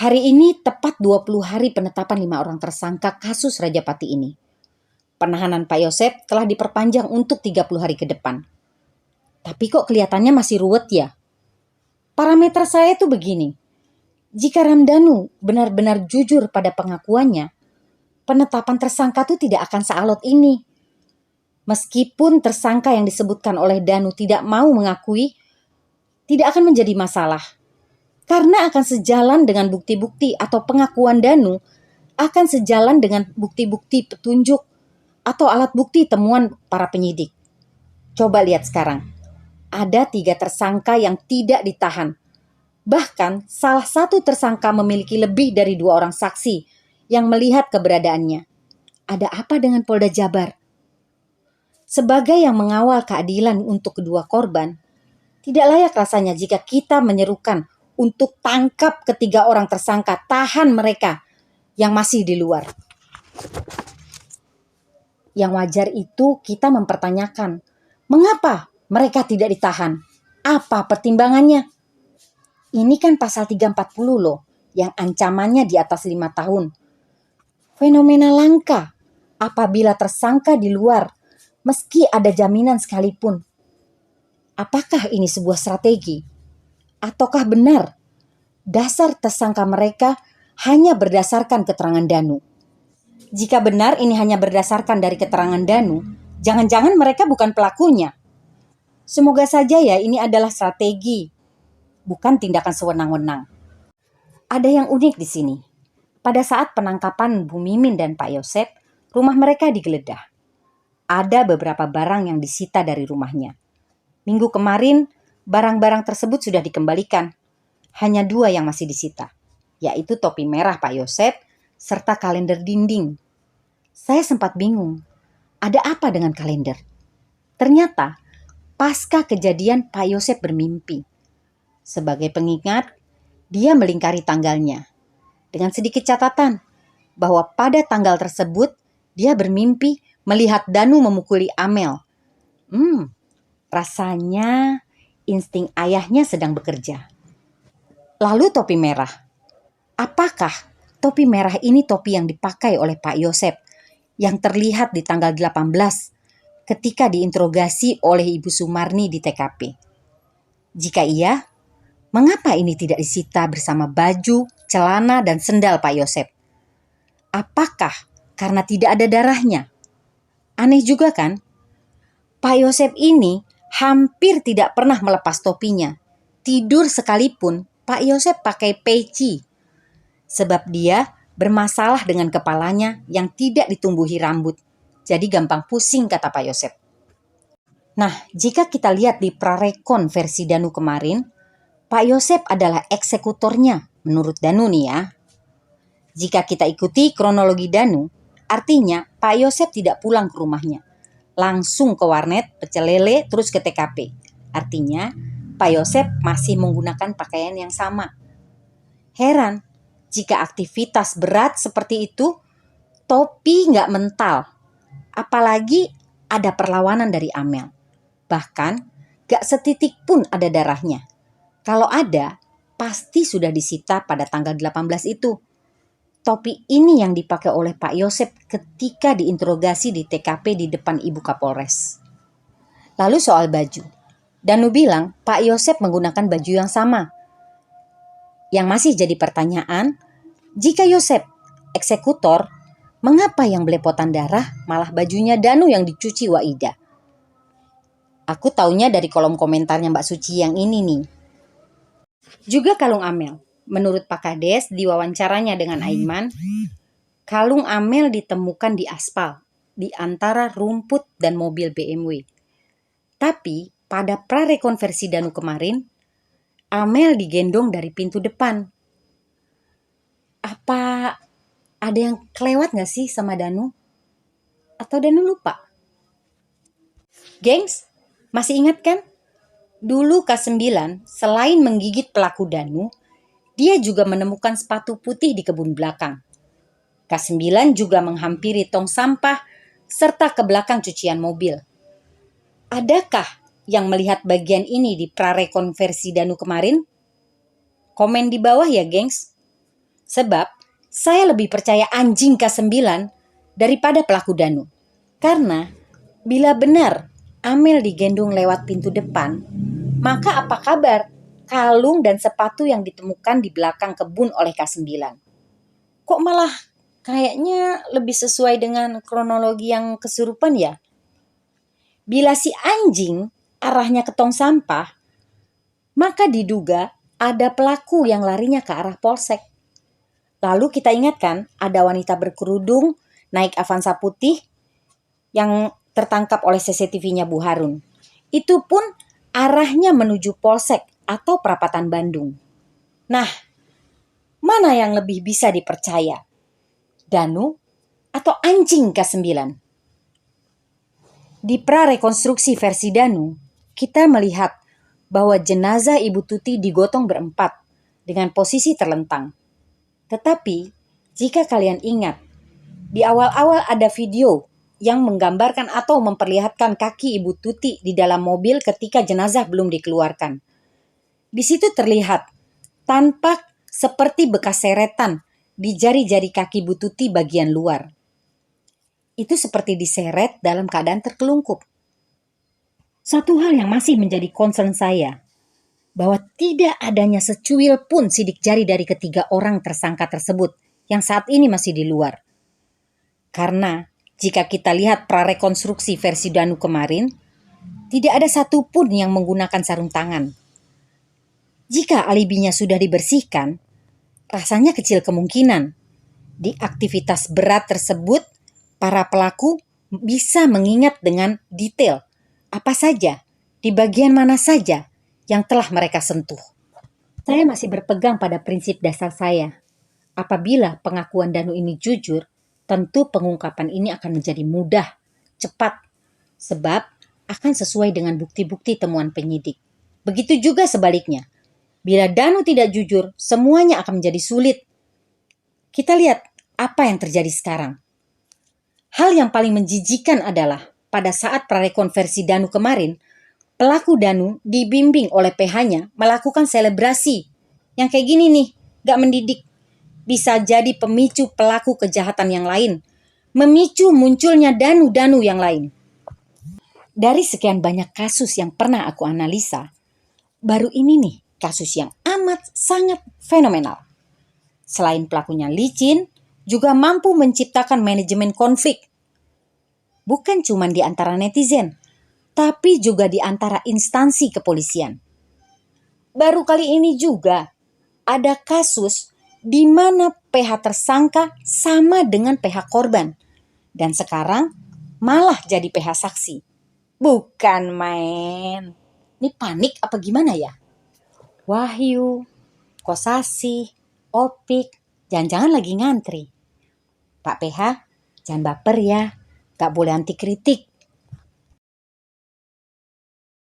Hari ini tepat 20 hari penetapan 5 orang tersangka kasus Rajapati ini. Penahanan Pak Yosep telah diperpanjang untuk 30 hari ke depan. Tapi kok kelihatannya masih ruwet ya? Parameter saya tuh begini. Jika Ramdhanu benar-benar jujur pada pengakuannya, penetapan tersangka tuh tidak akan sealot ini. Meskipun tersangka yang disebutkan oleh Danu tidak mau mengakui, tidak akan menjadi masalah. Karena akan sejalan dengan bukti-bukti atau pengakuan Danu, akan sejalan dengan bukti-bukti petunjuk atau alat bukti temuan para penyidik. Coba lihat sekarang, ada 3 tersangka yang tidak ditahan. Bahkan salah satu tersangka memiliki lebih dari 2 orang saksi yang melihat keberadaannya. Ada apa dengan Polda Jabar? Sebagai yang mengawal keadilan untuk kedua korban, tidak layak rasanya jika kita menyerukan untuk tangkap ketiga orang tersangka, tahan mereka yang masih di luar. Yang wajar itu kita mempertanyakan, mengapa mereka tidak ditahan? Apa pertimbangannya? Ini kan pasal 340 loh, yang ancamannya di atas 5 tahun. Fenomena langka apabila tersangka di luar, meski ada jaminan sekalipun. Apakah ini sebuah strategi? Ataukah benar dasar tersangka mereka hanya berdasarkan keterangan Danu? Jika benar ini hanya berdasarkan dari keterangan Danu, jangan-jangan mereka bukan pelakunya. Semoga saja ya ini adalah strategi, bukan tindakan sewenang-wenang. Ada yang unik di sini. Pada saat penangkapan Bu Mimin dan Pak Yosep, rumah mereka digeledah. Ada beberapa barang yang disita dari rumahnya. Minggu kemarin, barang-barang tersebut sudah dikembalikan. Hanya 2 yang masih disita, yaitu topi merah Pak Yosep serta kalender dinding. Saya sempat bingung, ada apa dengan kalender? Ternyata, pasca kejadian Pak Yosep bermimpi. Sebagai pengingat, dia melingkari tanggalnya. Dengan sedikit catatan, bahwa pada tanggal tersebut, dia bermimpi melihat Danu memukuli Amel. Rasanya insting ayahnya sedang bekerja. Lalu topi merah. Apakah topi merah ini topi yang dipakai oleh Pak Yosep yang terlihat di tanggal 18 ketika diinterogasi oleh Ibu Sumarni di TKP? Jika iya, mengapa ini tidak disita bersama baju, celana, dan sendal Pak Yosep? Apakah karena tidak ada darahnya? Aneh juga kan? Pak Yosep ini hampir tidak pernah melepas topinya. Tidur sekalipun, Pak Yosep pakai peci. Sebab dia bermasalah dengan kepalanya yang tidak ditumbuhi rambut. Jadi gampang pusing, kata Pak Yosep. Nah, jika kita lihat di prarekon versi Danu kemarin, Pak Yosep adalah eksekutornya menurut Danu nih ya. Jika kita ikuti kronologi Danu, artinya Pak Yosep tidak pulang ke rumahnya. Langsung ke warnet, pecel lele, terus ke TKP. Artinya, Pak Yosep masih menggunakan pakaian yang sama. Heran, jika aktivitas berat seperti itu, topi nggak mental. Apalagi ada perlawanan dari Amel. Bahkan, nggak setitik pun ada darahnya. Kalau ada, pasti sudah disita pada tanggal 18 itu. Topi ini yang dipakai oleh Pak Yosep ketika diinterogasi di TKP di depan Ibu Kapolres. Lalu soal baju. Danu bilang Pak Yosep menggunakan baju yang sama. Yang masih jadi pertanyaan, jika Yosep eksekutor, mengapa yang belepotan darah malah bajunya Danu yang dicuci Waida? Aku taunya dari kolom komentarnya Mbak Suci yang ini nih. Juga kalung Amel. Menurut Pak Kades di wawancaranya dengan Aiman, kalung Amel ditemukan di aspal, di antara rumput dan mobil BMW. Tapi pada prarekonversi Danu kemarin, Amel digendong dari pintu depan. Apa ada yang kelewat gak sih sama Danu? Atau Danu lupa? Gengs, masih ingat kan? Dulu K9 selain menggigit pelaku Danu, dia juga menemukan sepatu putih di kebun belakang. K9 juga menghampiri tong sampah serta ke belakang cucian mobil. Adakah yang melihat bagian ini di prarekonversi Danu kemarin? Komen di bawah ya, gengs. Sebab saya lebih percaya anjing K9 daripada pelaku Danu. Karena bila benar Amel digendong lewat pintu depan, maka apa kabar kalung dan sepatu yang ditemukan di belakang kebun oleh K9? Kok malah kayaknya lebih sesuai dengan kronologi yang kesurupan ya? Bila si anjing arahnya ke tong sampah, maka diduga ada pelaku yang larinya ke arah polsek. Lalu kita ingatkan ada wanita berkerudung naik Avanza putih yang tertangkap oleh CCTV-nya Bu Harun. Itu pun arahnya menuju polsek atau perapatan Bandung. Nah, mana yang lebih bisa dipercaya? Danu atau anjing K9? Di prarekonstruksi versi Danu, kita melihat bahwa jenazah Ibu Tuti digotong berempat dengan posisi terlentang. Tetapi, jika kalian ingat, di awal-awal ada video yang menggambarkan atau memperlihatkan kaki Ibu Tuti di dalam mobil ketika jenazah belum dikeluarkan. Di situ terlihat tampak seperti bekas seretan di jari-jari kaki Bu Tuti bagian luar. Itu seperti diseret dalam keadaan terkelungkup. Satu hal yang masih menjadi concern saya, bahwa tidak adanya secuil pun sidik jari dari ketiga orang tersangka tersebut yang saat ini masih di luar. Karena jika kita lihat prarekonstruksi versi Danu kemarin, tidak ada satupun yang menggunakan sarung tangan. Jika alibinya sudah dibersihkan, rasanya kecil kemungkinan di aktivitas berat tersebut para pelaku bisa mengingat dengan detail apa saja, di bagian mana saja yang telah mereka sentuh. Saya masih berpegang pada prinsip dasar saya. Apabila pengakuan Danu ini jujur, tentu pengungkapan ini akan menjadi mudah, cepat, sebab akan sesuai dengan bukti-bukti temuan penyidik. Begitu juga sebaliknya. Bila Danu tidak jujur, semuanya akan menjadi sulit. Kita lihat apa yang terjadi sekarang. Hal yang paling menjijikan adalah pada saat prarekonversi Danu kemarin, pelaku Danu dibimbing oleh PH-nya melakukan selebrasi. Yang kayak gini nih, gak mendidik. Bisa jadi pemicu pelaku kejahatan yang lain. Memicu munculnya Danu-Danu yang lain. Dari sekian banyak kasus yang pernah aku analisa, baru ini nih kasus yang amat sangat fenomenal. Selain pelakunya licin, juga mampu menciptakan manajemen konflik. Bukan cuma di antara netizen, tapi juga di antara instansi kepolisian. Baru kali ini juga ada kasus di mana PH tersangka sama dengan PH korban. Dan sekarang malah jadi PH saksi. Bukan main. Ini panik apa gimana ya? Wahyu, Kosasi, Opik, jangan-jangan lagi ngantri. Pak PH, jangan baper ya. Gak boleh anti kritik.